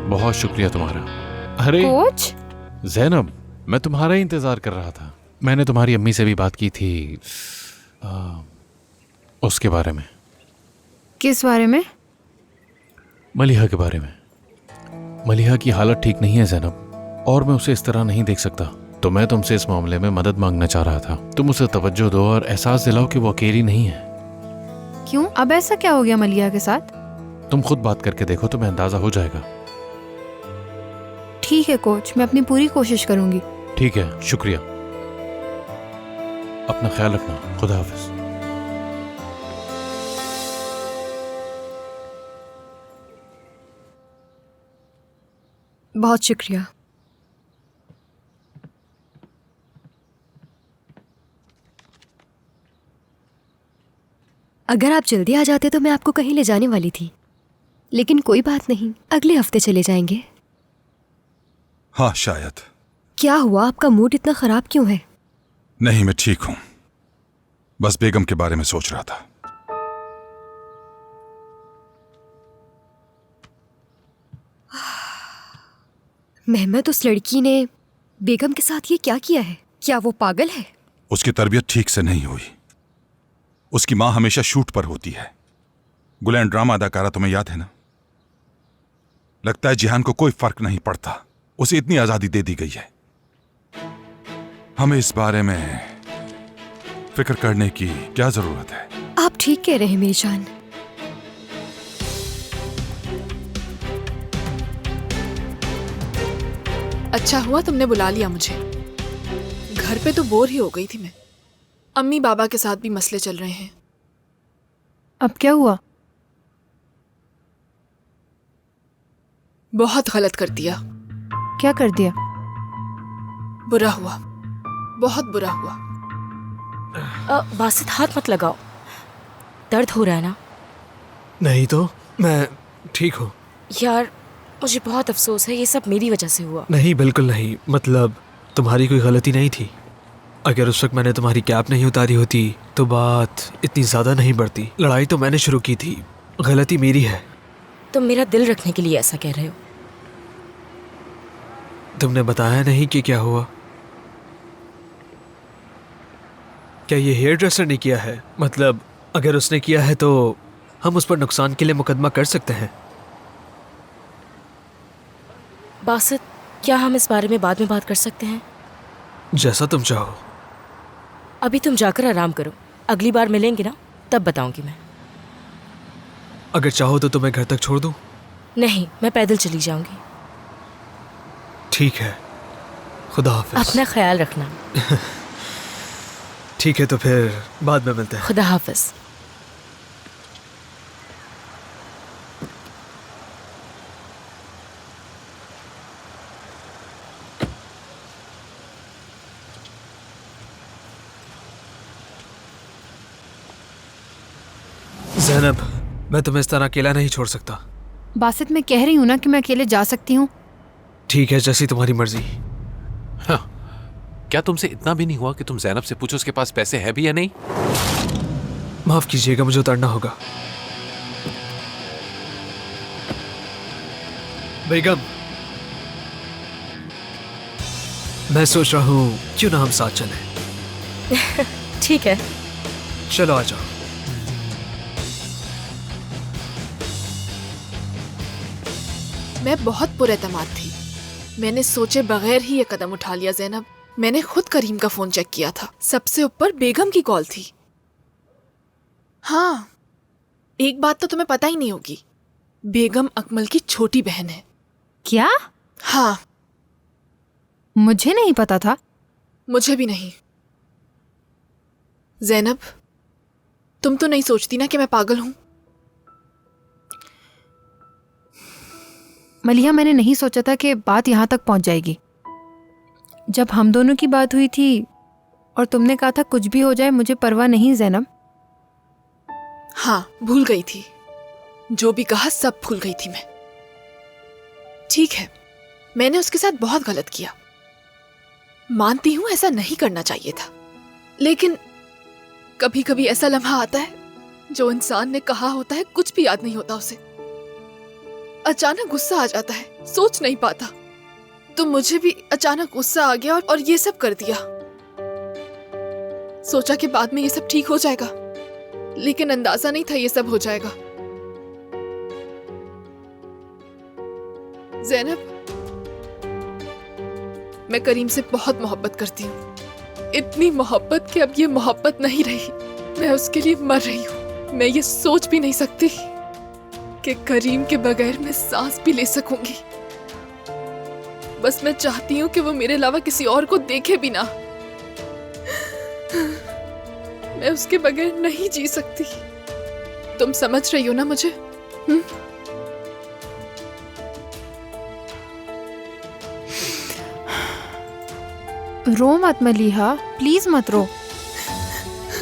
बहुत शुक्रिया तुम्हारा। अरे कोच, ज़ैनब, मैं तुम्हारा ही इंतजार कर रहा था। मैंने तुम्हारी अम्मी से भी बात की थी उसके बारे में। किस बारे में? मलिहा के बारे में। मलिहा की हालत ठीक नहीं है ज़ैनब, और मैं उसे इस तरह नहीं देख सकता। तो मैं तुमसे इस मामले में मदद मांगना चाह रहा था। तुम उसे तवज्जो दो और एहसास दिलाओ कि वो अकेली नहीं है। क्यों? अब ऐसा क्या हो गया मलिहा के साथ? तुम खुद बात करके देखो, तुम्हें अंदाजा हो जाएगा। ठीक है कोच, मैं अपनी पूरी कोशिश करूंगी। ठीक है, शुक्रिया। अपना ख्याल रखना। खुदा हाफिज। बहुत शुक्रिया। अगर आप जल्दी आ जाते तो मैं आपको कहीं ले जाने वाली थी, लेकिन कोई बात नहीं, अगले हफ्ते चले जाएंगे। हाँ शायद। क्या हुआ, आपका मूड इतना खराब क्यों है? नहीं, मैं ठीक हूं। बस बेगम के बारे में सोच रहा था। मेहमत, उस लड़की ने बेगम के साथ ये क्या किया है? क्या वो पागल है? उसकी तरबियत ठीक से नहीं हुई। उसकी माँ हमेशा शूट पर होती है। गुलैन ड्रामा अदाकारा, तुम्हें याद है ना? लगता है जिहान को कोई फर्क नहीं पड़ता, उसे इतनी आजादी दे दी गई है। हमें इस बारे में फिक्र करने की क्या जरूरत है? आप ठीक कह रहे हैं मेरी जान। अच्छा हुआ तुमने बुला लिया मुझे। घर पे तो बोर ही हो गई थी मैं। अम्मी बाबा के साथ भी मसले चल रहे हैं। अब क्या हुआ? बहुत गलत कर दिया। क्या कर दिया? बुरा हुआ, बहुत बुरा हुआ। बासित, हाथ मत लगाओ, दर्द हो रहा है ना? नहीं तो मैं ठीक हूँ। यार मुझे बहुत अफसोस है, ये सब मेरी वजह से हुआ। नहीं, बिल्कुल नहीं। मतलब तुम्हारी कोई गलती नहीं थी। अगर उस वक्त मैंने तुम्हारी कैप नहीं उतारी होती तो बात इतनी ज़्यादा नहीं बढ़ती। लड़ाई तो मैंने शुरू की थी, गलती मेरी है। तुम मेरा दिल रखने के लिए ऐसा कह रहे हो? तुमने बताया नहीं कि क्या हुआ? क्या ये हेयर ड्रेसर ने किया है? मतलब अगर उसने किया है तो हम उस पर नुकसान के लिए मुकदमा कर सकते हैं। बासित, क्या हम इस बारे में बाद में बात कर सकते हैं? जैसा तुम चाहो। अभी तुम जाकर आराम करो, अगली बार मिलेंगे ना तब बताऊंगी मैं। अगर चाहो तो तुम्हें घर तक छोड़ दूं? नहीं, मैं पैदल चली जाऊंगी। ठीक है, खुदा हाफिज। अपना ख्याल रखना। ठीक है, तो फिर बाद में मिलते हैं। खुदा हाफिज। ज़ैनब, मैं तुम्हें इस तरह अकेला नहीं छोड़ सकता। बासित, मैं कह रही हूँ ना कि मैं अकेले जा सकती हूँ। ठीक है, जैसी तुम्हारी मर्जी। हाँ, क्या तुमसे इतना भी नहीं हुआ कि तुम ज़ैनब से पूछो उसके पास पैसे है भी या नहीं? माफ कीजिएगा, मुझे उतरना होगा। बेगम, मैं सोच रहा हूँ क्यों ना हम साथ चलें। ठीक है, चलो आ जाओ। मैं बहुत पुरएतमाद थी। मैंने सोचे बगैर ही ये कदम उठा लिया ज़ैनब। मैंने खुद करीम का फोन चेक किया था, सबसे ऊपर बेगम की कॉल थी। हाँ, एक बात तो तुम्हें पता ही नहीं होगी, बेगम अकमल की छोटी बहन है। क्या? हाँ, मुझे नहीं पता था। मुझे भी नहीं। ज़ैनब, तुम तो नहीं सोचती ना कि मैं पागल हूं? मलिहा, मैंने नहीं सोचा था कि बात यहाँ तक पहुँच जाएगी। जब हम दोनों की बात हुई थी और तुमने कहा था कुछ भी हो जाए मुझे परवाह नहीं ज़ैनब। हाँ, भूल गई थी। जो भी कहा सब भूल गई थी मैं। ठीक है, मैंने उसके साथ बहुत गलत किया, मानती हूं ऐसा नहीं करना चाहिए था। लेकिन कभी कभी ऐसा लम्हा आता है जो इंसान ने कहा होता है कुछ भी याद नहीं होता उसे। अचानक गुस्सा आ जाता है, सोच नहीं पाता। तो मुझे भी अचानक गुस्सा आ गया और ये सब कर दिया। सोचा कि बाद में ये सब ठीक हो जाएगा, लेकिन अंदाजा नहीं था ये सब हो जाएगा। ज़ैनब, मैं करीम से बहुत मोहब्बत करती हूँ, इतनी मोहब्बत कि अब ये मोहब्बत नहीं रही। मैं उसके लिए मर रही हूँ। मैं ये सोच भी नहीं सकती कि करीम के बगैर मैं सांस भी ले सकूंगी। बस मैं चाहती हूँ कि वो मेरे अलावा किसी और को देखे भी ना। मैं उसके बगैर नहीं जी सकती। तुम समझ रही हो ना मुझे? रो मत मलिहा, प्लीज मत रो।